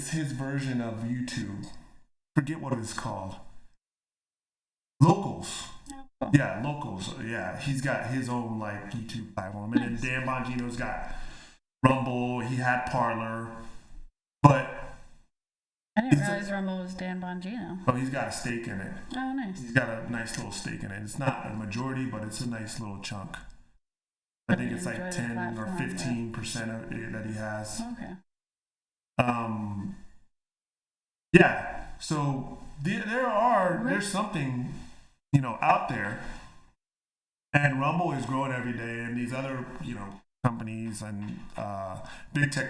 his version of YouTube. Forget what it's called. Locals. Yeah, Locals. Yeah, he's got his own YouTube platform. And then Dan Bongino's got Rumble. He had Parler. But
I didn't realize Rumble was Dan Bongino.
Oh, he's got a stake in it.
Oh, nice.
He's got a nice little stake in it. It's not a majority, but it's a nice little chunk. I think it's 10 or 15% of it that he has.
Okay.
Yeah. So there's something, out there, and Rumble is growing every day, and these other, companies and big tech,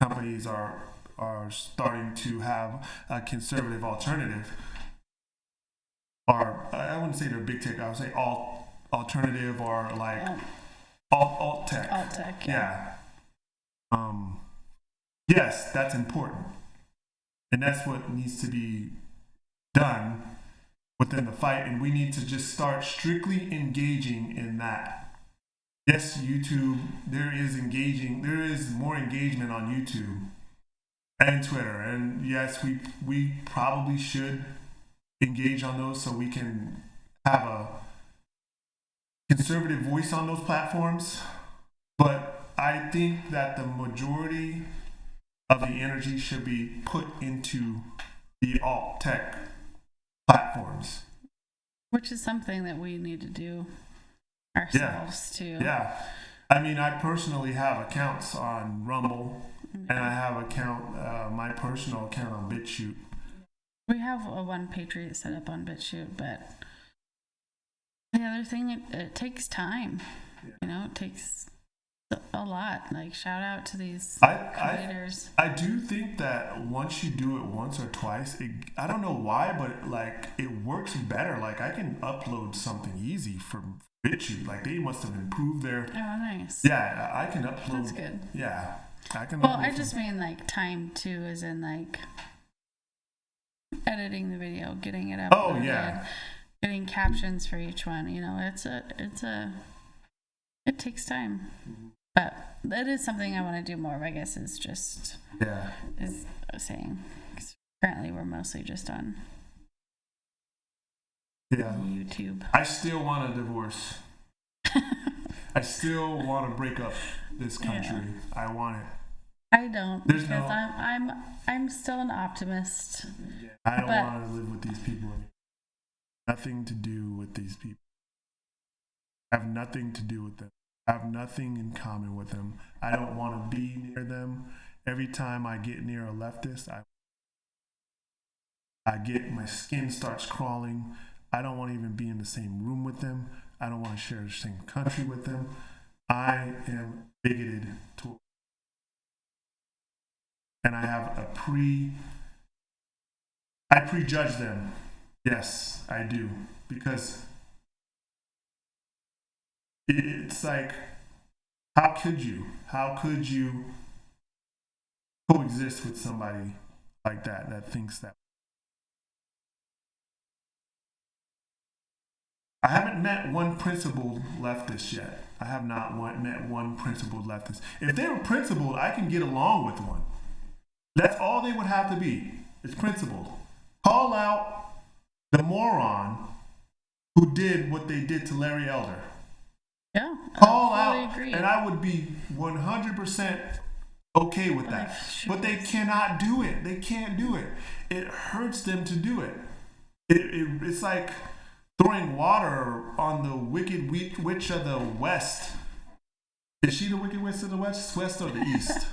companies are starting to have a conservative alternative. Or I wouldn't say they're big tech. I would say alternative or alt tech.
Alt tech.
Yeah. Yes, that's important, and that's what needs to be done within the fight, and we need to just start strictly engaging in that. Yes, YouTube, there is more engagement on YouTube and Twitter, and yes, we probably should engage on those so we can have conservative voice on those platforms, but I think that the majority of the energy should be put into the alt tech platforms.
Which is something that we need to do ourselves too.
Yeah. I mean, I personally have accounts on Rumble, and I have my personal account on BitChute.
We have a one Patriot set up on BitChute, but the other thing, it takes time. You know, it takes a lot. Like, shout out to these creators.
I do think that once you do it once or twice, I don't know why, but like it works better. Like I can upload something easy from BitChute. Like they must have improved their.
Oh, nice.
Yeah, I can upload.
That's good.
Yeah, I can.
Well, I just mean like time too, as in like editing the video, getting it up.
Oh yeah.
Getting captions for each one. You know, it takes time. But that is something I want to do more of, I guess, is saying. 'Cause currently, we're mostly just on YouTube.
I still want a divorce. I still want to break up this country. Yeah. I want it.
I don't. I'm still an optimist.
Yeah, I don't want to live with these people anymore. Nothing to do with these people. I have nothing to do with them. I have nothing in common with them. I don't want to be near them. Every time I get near a leftist, my skin starts crawling. I don't want to even be in the same room with them. I don't want to share the same country with them. I am bigoted toward, and I have I prejudge them. Yes, I do, because it's like, how could you coexist with somebody like that thinks that? I haven't met one principled leftist yet. I have not met one principled leftist. If they were principled, I can get along with one. That's all they would have to be. It's principled. Call out the moron who did what they did to Larry Elder.
Yeah.
Call out, agree. And I would be 100% okay with that. But they cannot do it. They can't do it. It hurts them to do it. It's like throwing water on the wicked witch of the West. Is she the wicked witch of the West or the East?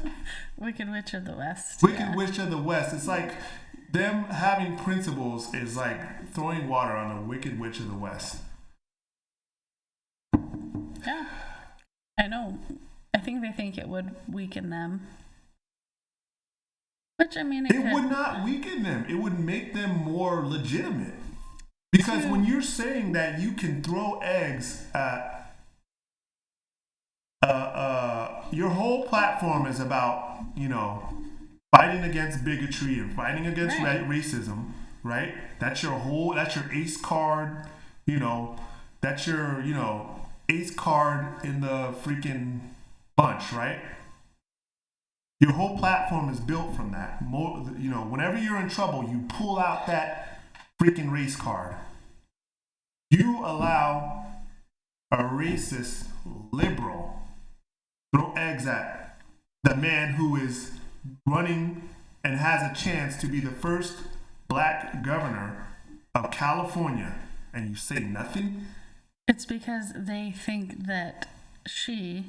Wicked witch of the West.
Wicked witch of the West. It's like them having principles is like throwing water on the wicked witch of the West.
Yeah, I know. I think they think it would weaken them. Which, I mean,
it would not weaken them. It would make them more legitimate. Because when you're saying that you can throw eggs at your whole platform is about, fighting against bigotry and fighting against racism, right? That's your ace card, that's your, ace card in the freaking bunch, right? Your whole platform is built from that. Whenever you're in trouble, you pull out that freaking race card. You allow a racist liberal throw eggs at the man who is running and has a chance to be the first black governor of California, and you say nothing?
It's because they think that she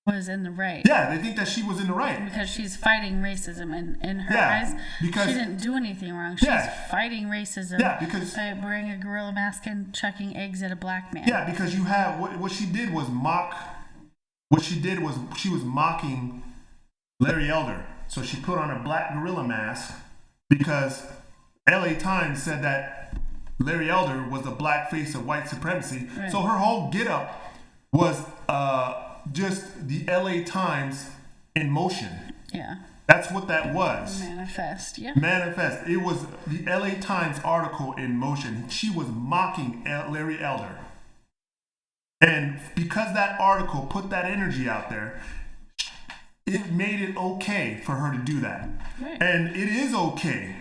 was in the right.
Yeah, they think that she was in the right.
Because she's fighting racism in her eyes. Because she didn't do anything wrong. She's fighting racism by wearing a gorilla mask and chucking eggs at a black man.
Yeah, because you have what she did was she was mocking Larry Elder. So she put on a black gorilla mask because LA Times said that Larry Elder was the black face of white supremacy. Right. So her whole get-up was just the LA Times in motion.
Yeah.
That's what that was.
Manifest, yeah.
Manifest. It was the LA Times article in motion. She was mocking Larry Elder. And because that article put that energy out there, it made it okay for her to do that. Right. And it is okay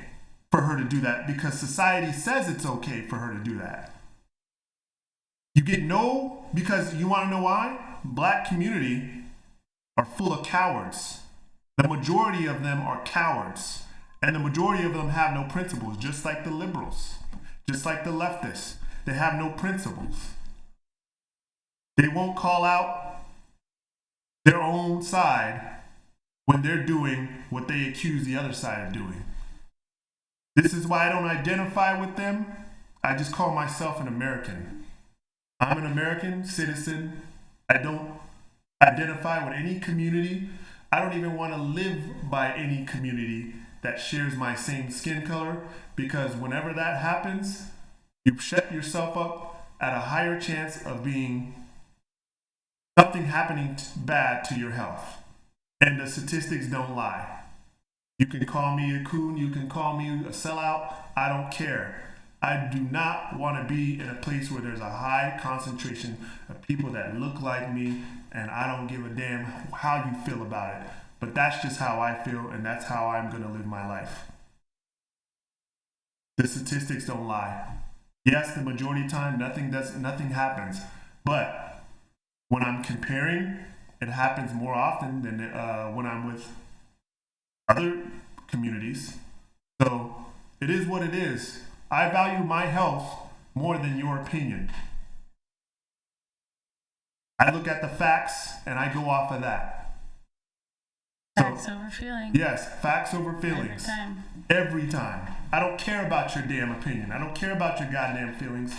for her to do that because society says it's okay for her to do that. You get no, because you want to know why? Black community are full of cowards. The majority of them are cowards. And the majority of them have no principles, just like the liberals, just like the leftists. They have no principles. They won't call out their own side when they're doing what they accuse the other side of doing. This is why I don't identify with them. I just call myself an American. I'm an American citizen. I don't identify with any community. I don't even want to live by any community that shares my same skin color, because whenever that happens, you set yourself up at a higher chance of being something happening bad to your health. And the statistics don't lie. You can call me a coon, you can call me a sellout, I don't care. I do not want to be in a place where there's a high concentration of people that look like me, and I don't give a damn how you feel about it. But that's just how I feel, and that's how I'm going to live my life. The statistics don't lie. Yes, the majority of the time, nothing happens. But when I'm comparing, it happens more often than when I'm with other communities. So it is what it is. I value my health more than your opinion. I look at the facts and I go off of that.
Facts over feelings.
Yes, facts over feelings. Every time. I don't care about your damn opinion. I don't care about your goddamn feelings.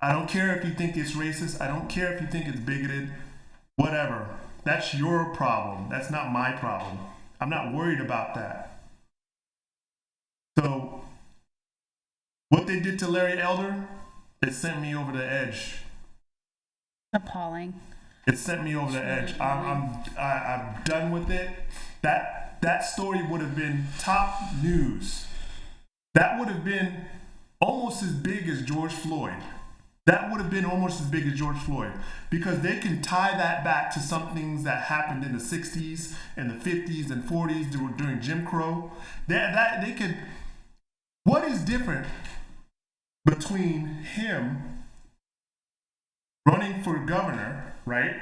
I don't care if you think it's racist. I don't care if you think it's bigoted. Whatever. That's your problem. That's not my problem. I'm not worried about that. So, what they did to Larry Elder, it sent me over the edge.
Appalling.
It sent me over the edge. I'm done with it. That story would have been top news. That would have been almost as big as George Floyd. That would have been almost as big as George Floyd, because they can tie that back to some things that happened in the 60s and the 50s and 40s during Jim Crow. They could. What is different between him running for governor, right,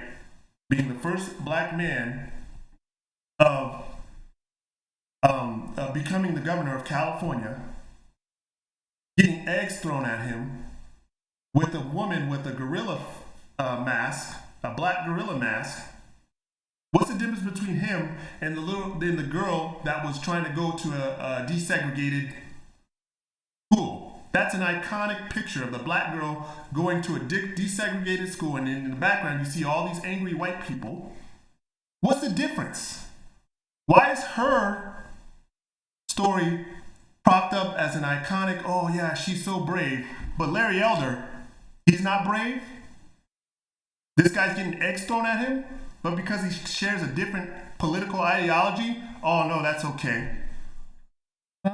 being the first black man of becoming the governor of California, getting eggs thrown at him, with a woman with a gorilla mask, a black gorilla mask? What's the difference between him and the girl that was trying to go to a desegregated school? That's an iconic picture of the black girl going to a desegregated school, and in the background you see all these angry white people. What's the difference? Why is her story propped up as an iconic, oh yeah, she's so brave, but Larry Elder, he's not brave? This guy's getting eggs thrown at him, but because he shares a different political ideology, oh no, that's okay.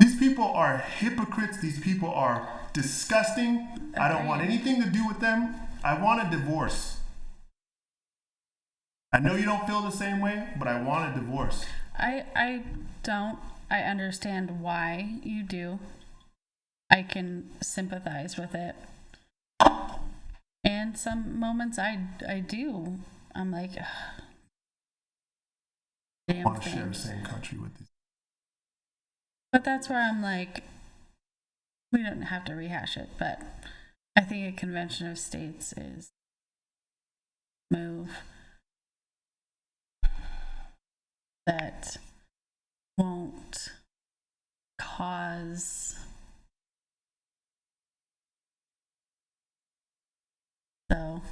These people are hypocrites. These people are disgusting. I don't want anything to do with them. I want a divorce. I know you don't feel the same way, but I want a divorce.
I don't. I understand why you do. I can sympathize with it. And some moments I do. I'm like, damn.
I want to share the same country with these.
But that's where I'm like, we don't have to rehash it, but I think a convention of states is move that won't cause so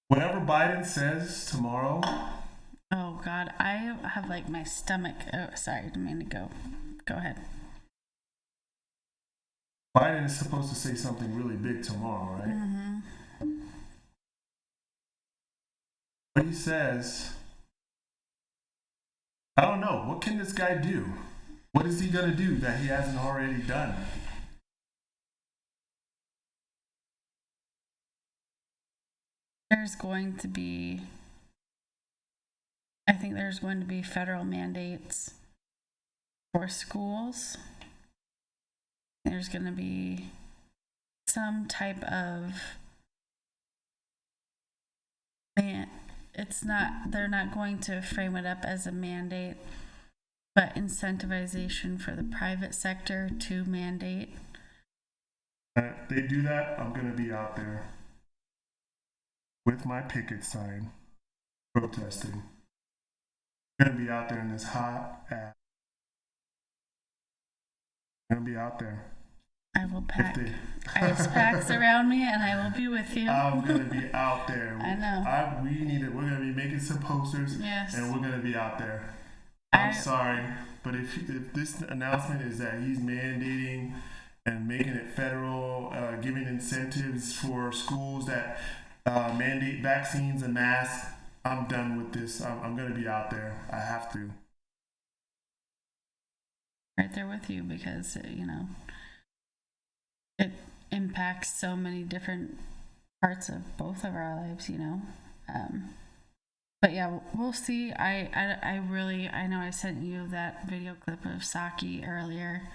whatever Biden says tomorrow.
Oh God, I have like my stomach. Oh, sorry, I didn't mean to go. Go ahead.
Biden is supposed to say something really big tomorrow, right?
Mm-hmm.
What he says, I don't know. What can this guy do? What is he going to do that he hasn't already done?
I think there's going to be federal mandates for schools. There's going to be some type of they're not going to frame it up as a mandate, but incentivization for the private sector to mandate.
They do that, I'm going to be out there with my picket sign protesting. I'm going to be out there in this hot ass. I'm going to be out there.
I will pack ice packs around me and I will be with you.
I'm going to be out there.
I know.
We need it. We're going to be making some posters.
Yes.
And we're going to be out there. I'm sorry, but if this announcement is that he's mandating and making it federal, giving incentives for schools that mandate vaccines and masks, I'm done with this. I'm going to be out there. I have to.
Right there with you because, it impacts so many different parts of both of our lives, But yeah, we'll see. I know I sent you that video clip of Saki earlier,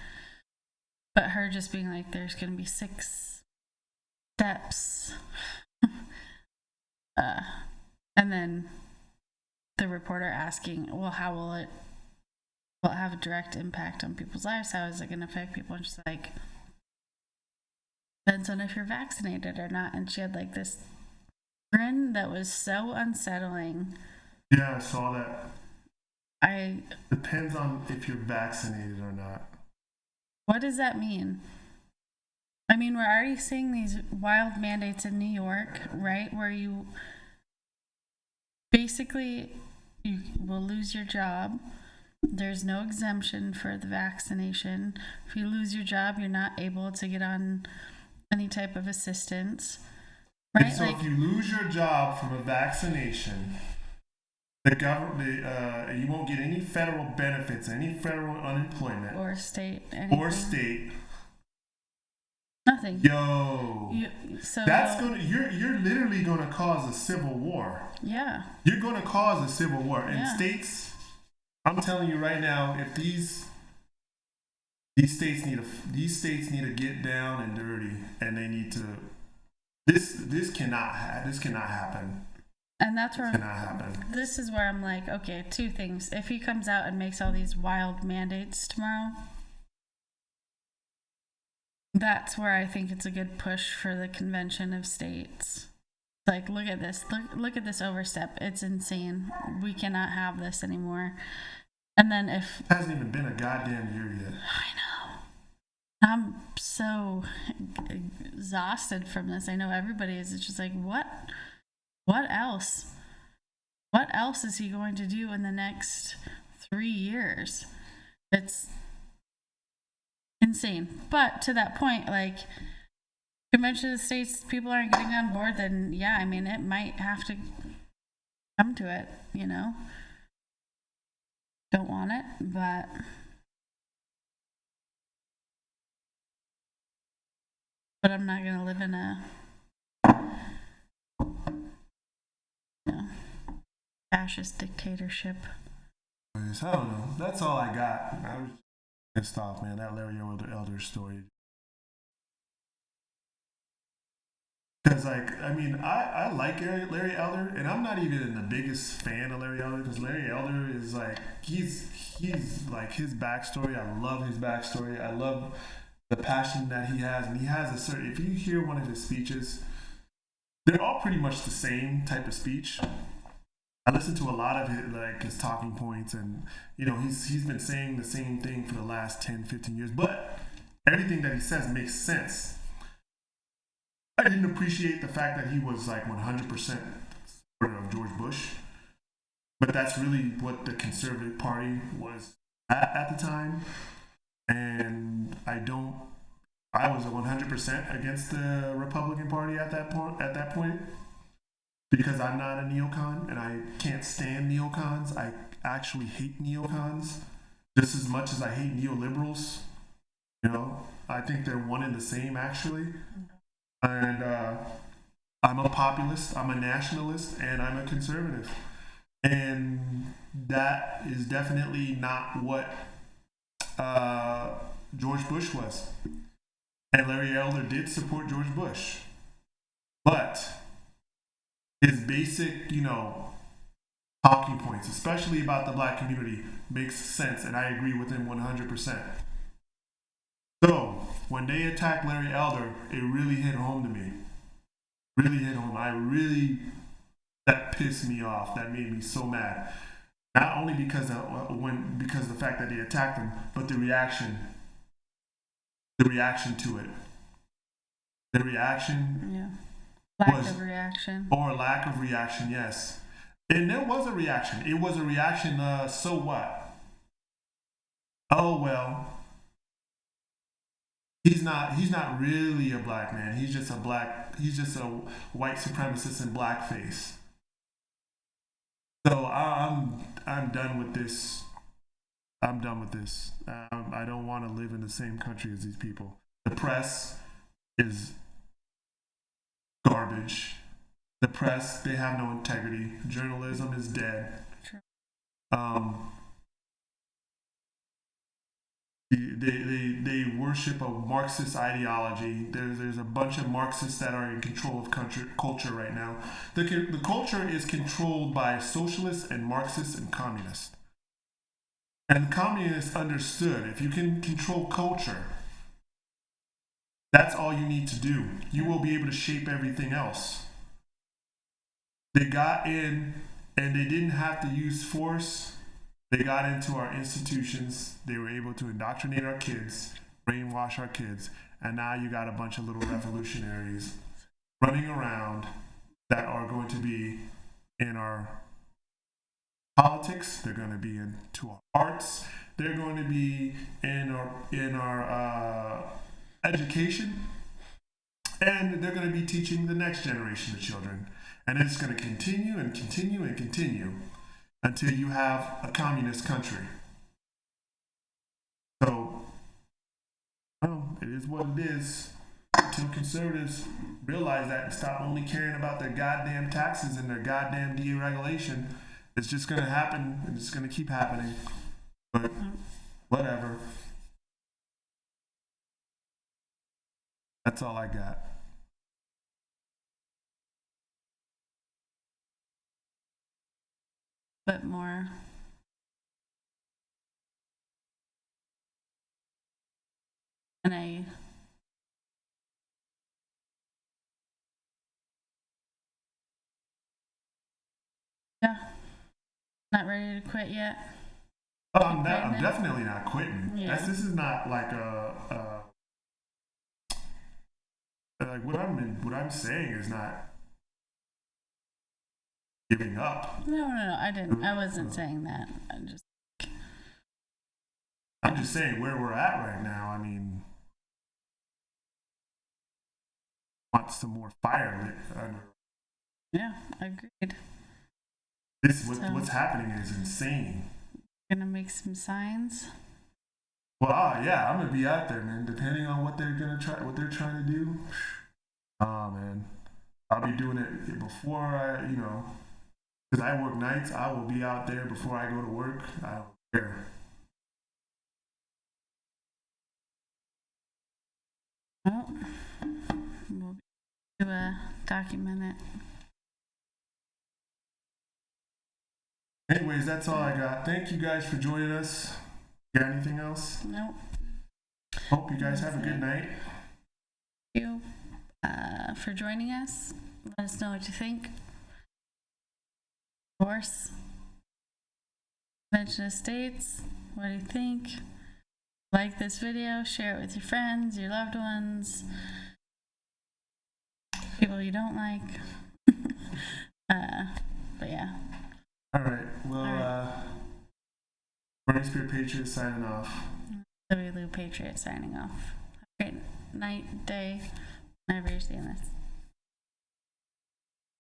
but her just being like, there's going to be 6 steps. And then the reporter asking, well, how will it have a direct impact on people's lives? How is it going to affect people? And she's like, depends on if you're vaccinated or not. And she had like this grin that was so unsettling.
Yeah, I saw that. Depends on if you're vaccinated or not.
What does that mean? I mean, we're already seeing these wild mandates in New York, right? Where you will lose your job. There's no exemption for the vaccination. If you lose your job, you're not able to get on any type of assistance. Right?
And so if you lose your job from a vaccination, the government, you won't get any federal benefits, any federal unemployment.
Or state. Anything. Nothing.
Yo. You're literally gonna cause a civil war.
Yeah.
You're gonna cause a civil war. And states, I'm telling you right now, if these states need to get down and dirty, and they need to. This cannot happen.
And that's where this is where I'm like, okay, 2 things. If he comes out and makes all these wild mandates tomorrow, that's where I think it's a good push for the convention of states. Like, look at this. Look at this overstep. It's insane. We cannot have this anymore. And then it
hasn't even been a goddamn year yet.
I know. I'm so exhausted from this. I know everybody is. It's just like, what else? What else is he going to do in the next 3 years? It's insane. But to that point, like, convention of the states, people aren't getting on board, then yeah, I mean, it might have to come to it, Don't want it, but I'm not going to live in a fascist dictatorship.
I don't know. That's all I got. I was pissed off, man. That Larry Elder story. Because, I like Larry Elder, and I'm not even the biggest fan of Larry Elder, because Larry Elder is he's like his backstory. I love his backstory. I love the passion that he has, and he has a certain. If you hear one of his speeches, they're all pretty much the same type of speech. I listened to a lot of his talking points, and he's been saying the same thing for the last 10, 15 years, but everything that he says makes sense. I didn't appreciate the fact that he was 100% supporter of George Bush, but that's really what the Conservative Party was at the time, and I was 100% against the Republican Party at that point. Because I'm not a neocon, and I can't stand neocons. I actually hate neocons just as much as I hate neoliberals. I think they're one and the same, actually. And I'm a populist, I'm a nationalist, and I'm a conservative. And that is definitely not what George Bush was. And Larry Elder did support George Bush. But his basic, talking points, especially about the black community, makes sense, and I agree with him 100%. So, when they attacked Larry Elder, it really hit home to me. Really hit home. That pissed me off. That made me so mad. Not only because of the fact that they attacked him, but the reaction to it. The reaction,
lack of reaction,
or lack of reaction. Yes, and there was a reaction. It was a reaction. So what? Oh well. He's not really a black man. He's just a white supremacist in blackface. So I'm done with this. I'm done with this. I don't want to live in the same country as these people. The press is garbage. The press, they have no integrity. Journalism is dead.
True.
They worship a Marxist ideology. There's a bunch of Marxists that are in control of culture right now. The culture is controlled by socialists and Marxists and communists. And communists understood, if you can control culture, that's all you need to do. You will be able to shape everything else. They got in and they didn't have to use force. They got into our institutions. They were able to indoctrinate our kids, brainwash our kids, and now you got a bunch of little revolutionaries running around that are going to be in our politics. They're going to be into our arts. They're going to be in our education, and they're going to be teaching the next generation of children. And it's going to continue and continue and continue until you have a communist country. So, well, it is what it is. Until conservatives realize that and stop only caring about their goddamn taxes and their goddamn deregulation, it's just going to happen, and it's going to keep happening. But whatever. That's all I got.
But more. And not ready to quit yet.
Oh, I'm definitely not quitting.
Yeah.
This is not like like what I'm saying is not giving up.
No, I wasn't saying that.
I'm just saying where we're at right now. I mean, want some more fire lit under.
Yeah, agreed.
What's happening is insane.
Gonna make some signs.
Well, yeah, I'm gonna be out there, man. Depending on what they're trying to do. Oh man, I'll be doing it before because I work nights. I will be out there before I go to work. I don't care.
Well, we'll do document it.
Anyways, that's all I got. Thank you guys for joining us. Got anything else?
Nope.
Hope you guys have a good night.
Thank you for joining us. Let us know what you think. Of course. Convention of States. What do you think? Like this video. Share it with your friends, your loved ones, people you don't like. But yeah.
All right. Well, American Patriots signing off.
Lioux Patriot signing off. Have a great night, day, whenever you're seeing this.